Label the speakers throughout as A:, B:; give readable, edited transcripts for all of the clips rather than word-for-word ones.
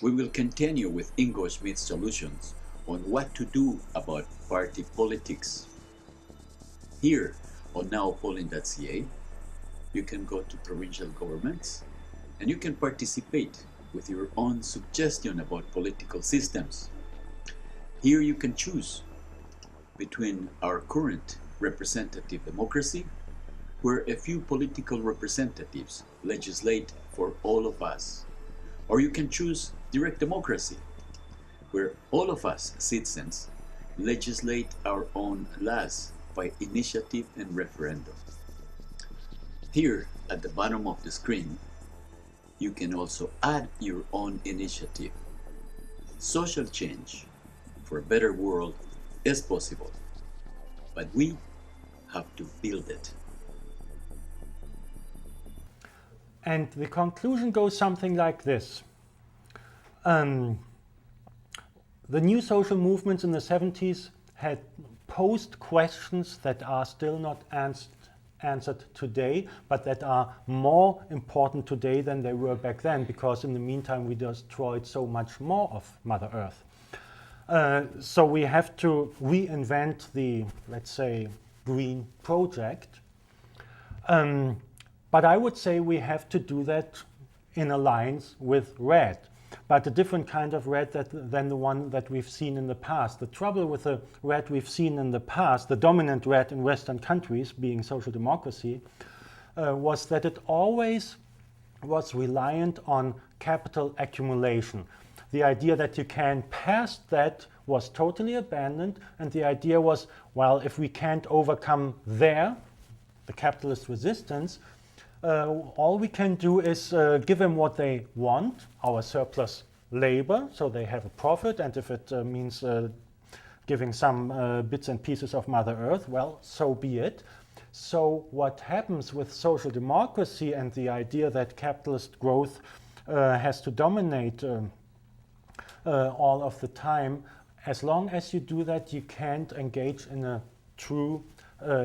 A: We will continue with Ingo Schmidt's solutions on what to do about party politics. Here on nowpolling.ca, you can go to provincial governments and you can participate with your own suggestion about political systems. Here you can choose between our current representative democracy, where a few political representatives legislate for all of us, or you can choose direct democracy, where all of us citizens legislate our own laws by initiative and referendum. Here at the bottom of the screen, you can also add your own initiative. Social change for a better world is possible, but we have to build it.
B: And the conclusion goes something like this. The new social movements in the 70s had posed questions that are still not answered today, but that are more important today than they were back then, because in the meantime we destroyed so much more of Mother Earth. So we have to reinvent the, let's say, green project. But I would say we have to do that in alliance with red, but a different kind of red than the one that we've seen in the past. The trouble with the red we've seen in the past, the dominant red in Western countries, being social democracy, was that it always was reliant on capital accumulation. The idea that you can pass that was totally abandoned, and the idea was, well, if we can't overcome the capitalist resistance, all we can do is give them what they want, our surplus labor, so they have a profit, and if it means giving some bits and pieces of Mother Earth, well, so be it. So what happens with social democracy and the idea that capitalist growth has to dominate all of the time, as long as you do that, you can't engage in a true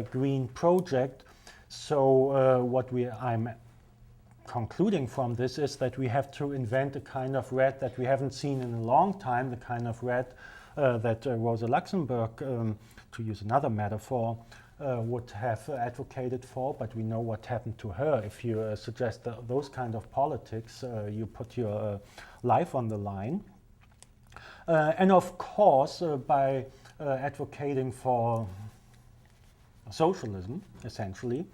B: green project. So what I'm concluding from this is that we have to invent a kind of red that we haven't seen in a long time, the kind of red that Rosa Luxemburg, to use another metaphor, would have advocated for, but we know what happened to her. If you suggest those kind of politics, you put your life on the line. And of course, by advocating for socialism, essentially,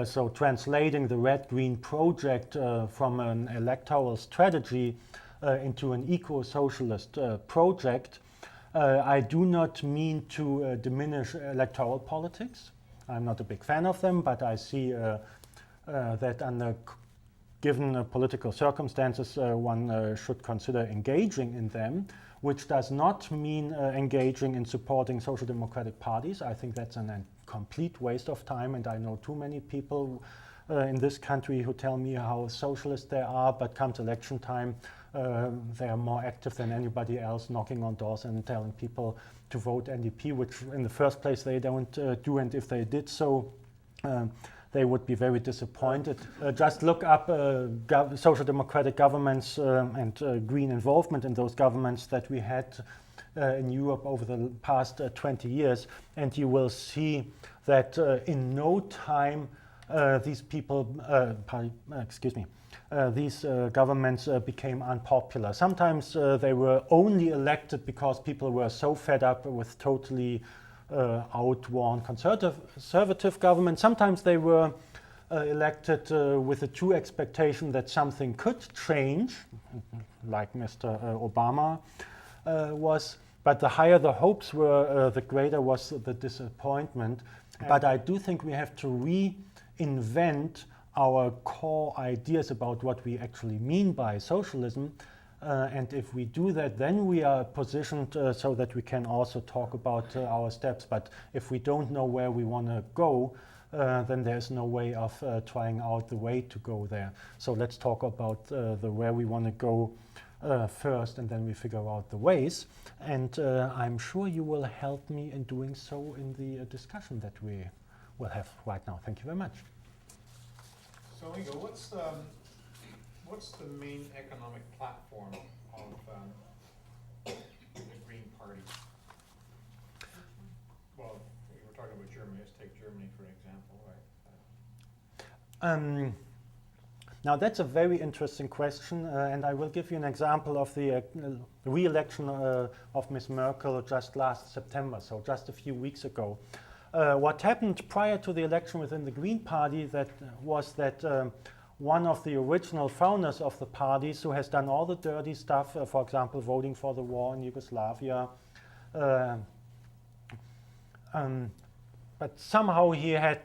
B: so translating the red-green project from an electoral strategy into an eco-socialist project, I do not mean to diminish electoral politics. I'm not a big fan of them, but I see that under given political circumstances, one should consider engaging in them, which does not mean engaging in supporting social democratic parties. I think that's a complete waste of time, and I know too many people in this country who tell me how socialist they are, but come to election time, they are more active than anybody else, knocking on doors and telling people to vote NDP, which in the first place they don't do, and if they did so, they would be very disappointed. Just look up social democratic governments and green involvement in those governments that we had in Europe over the past 20 years, and you will see that in no time these governments became unpopular. Sometimes they were only elected because people were so fed up with totally outworn conservative government. Sometimes they were elected with a true expectation that something could change, like Mr. Obama was. But the higher the hopes were, the greater was the disappointment. But I do think we have to reinvent our core ideas about what we actually mean by socialism. And if we do that, then we are positioned so that we can also talk about our steps. But if we don't know where we want to go, then there's no way of trying out the way to go there. So let's talk about the where we want to go first, and then we figure out the ways. And I'm sure you will help me in doing so in the discussion that we will have right now. Thank you very much.
C: So Ingo, what's the main economic platform of
B: Um, Now that's a very interesting question, and I will give you an example of the re-election of Ms. Merkel just last September, so just a few weeks ago. What happened prior to the election within the Green Party was that one of the original founders of the parties, who has done all the dirty stuff, for example, voting for the war in Yugoslavia, but somehow he had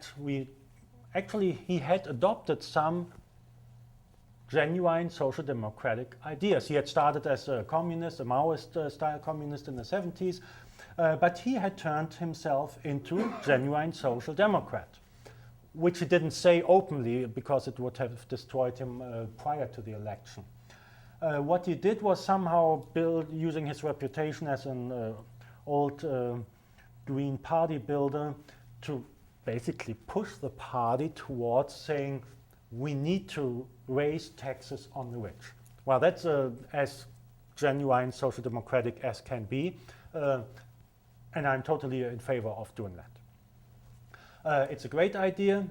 B: adopted some genuine social democratic ideas. He had started as a communist, a Maoist style communist in the 70s, but he had turned himself into genuine social democrat, which he didn't say openly because it would have destroyed him prior to the election. What he did was somehow using his reputation as an old Green Party builder, to basically push the party towards saying, we need to raise taxes on the rich. Well, that's as genuine social democratic as can be, and I'm totally in favor of doing that. It's a great idea,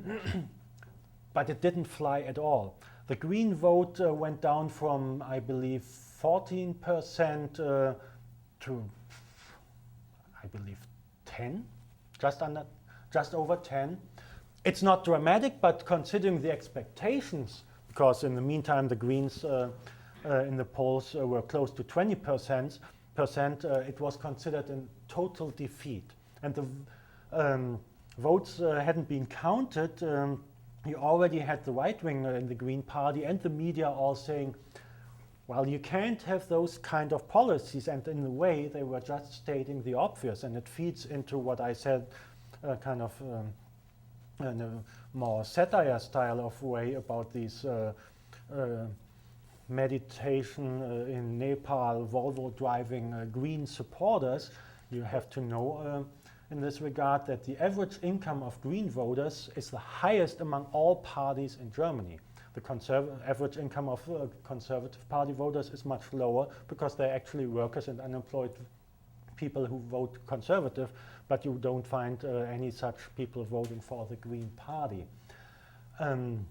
B: but it didn't fly at all. The Green vote went down from, I believe, 14% to, I believe, 10, just over 10. It's not dramatic, but considering the expectations, because in the meantime the Greens in the polls were close to 20%, it was considered a total defeat. And the votes hadn't been counted. You already had the right wing in the Green Party and the media all saying, well, you can't have those kind of policies. And in a way, they were just stating the obvious. And it feeds into what I said, kind of in a more satire style of way about these meditation in Nepal, Volvo driving Green supporters. You have to know in this regard that the average income of Green voters is the highest among all parties in Germany. The average income of Conservative Party voters is much lower because they're actually workers and unemployed people who vote Conservative, but you don't find any such people voting for the Green Party. And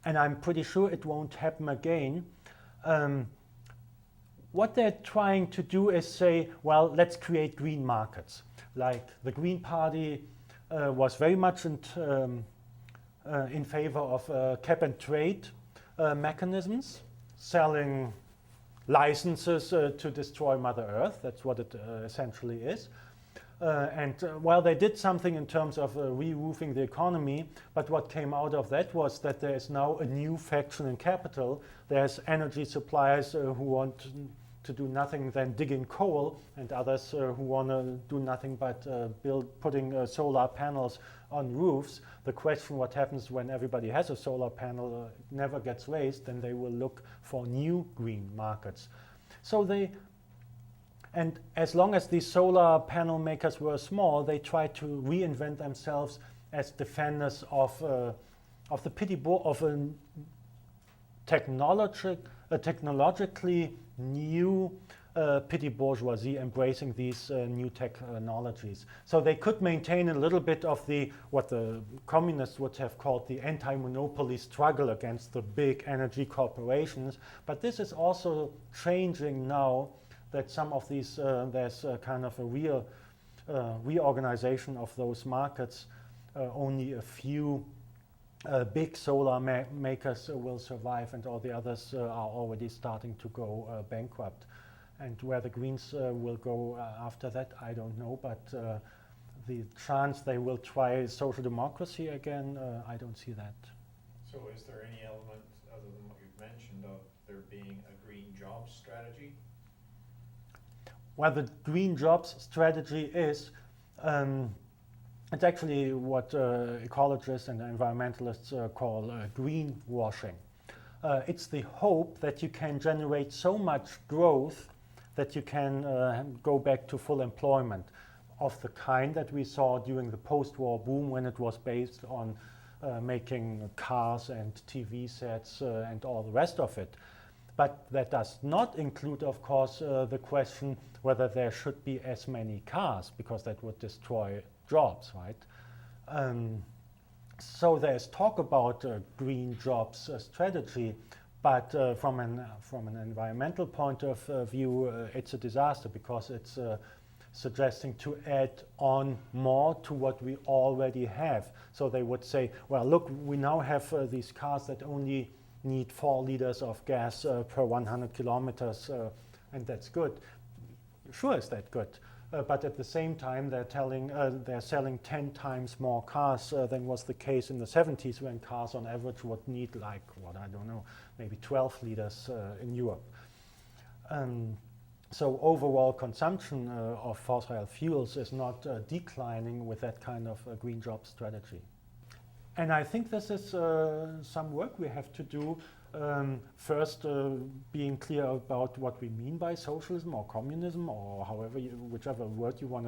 B: I'm pretty sure it won't happen again. What they're trying to do is say, well, let's create green markets. Like the Green Party was very much in favor of cap and trade mechanisms, selling licenses to destroy Mother Earth. That's what it essentially is. And while they did something in terms of re-roofing the economy, but what came out of that was that there is now a new faction in capital. There's energy suppliers who want to do nothing than digging coal, and others who want to do nothing but putting solar panels on roofs. The question, what happens when everybody has a solar panel, never gets raised, then they will look for new green markets. And as long as these solar panel makers were small, they tried to reinvent themselves as defenders of the of a technologically new petty bourgeoisie embracing these new technologies. So they could maintain a little bit of what the communists would have called the anti-monopoly struggle against the big energy corporations. But this is also changing now, that some of these, there's kind of a real reorganization of those markets. Only a few big solar makers will survive, and all the others are already starting to go bankrupt. And where the Greens will go after that, I don't know, but the chance they will try social democracy again, I don't see that.
C: So is there any element, other than what you've mentioned, of there being a green jobs strategy?
B: Well, the green jobs strategy is, it's actually what ecologists and environmentalists call greenwashing. It's the hope that you can generate so much growth that you can go back to full employment of the kind that we saw during the post-war boom, when it was based on making cars and TV sets and all the rest of it. But that does not include, of course, the question whether there should be as many cars, because that would destroy jobs, right? So there's talk about green jobs strategy, but from an environmental point of view, it's a disaster because it's suggesting to add on more to what we already have. So they would say, well, look, we now have these cars that only need 4 liters of gas per 100 kilometers, and that's good. Sure, is that good? But at the same time, they're selling 10 times more cars than was the case in the 70s, when cars on average would need like, what, I don't know, maybe 12 liters in Europe. So overall consumption of fossil fuels is not declining with that kind of green job strategy. And I think this is some work we have to do. First, being clear about what we mean by socialism or communism, or whichever word you want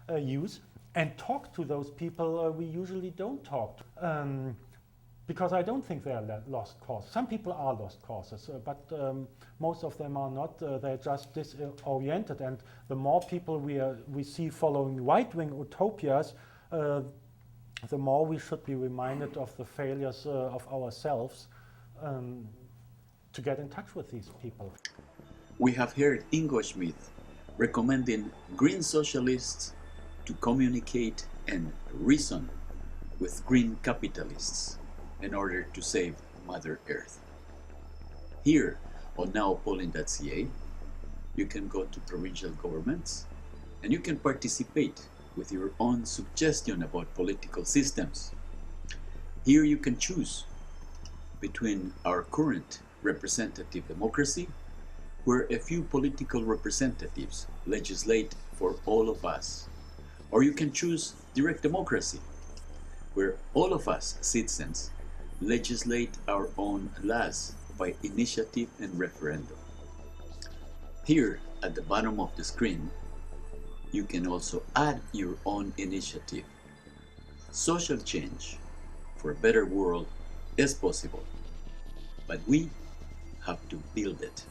B: to use, and talk to those people we usually don't talk to. Because I don't think they are lost causes. Some people are lost causes, but most of them are not. They're just disoriented. And the more people we see following right-wing utopias, the more we should be reminded of the failures of ourselves to get in touch with these people.
A: We have heard Ingo Schmidt recommending green socialists to communicate and reason with green capitalists in order to save Mother Earth. Here on nowpolling.ca, you can go to provincial governments and you can participate with your own suggestion about political systems. Here you can choose between our current representative democracy, where a few political representatives legislate for all of us, or you can choose direct democracy, where all of us citizens legislate our own laws by initiative and referendum. Here at the bottom of the screen, you can also add your own initiative. Social change for a better world is possible, but we have to build it.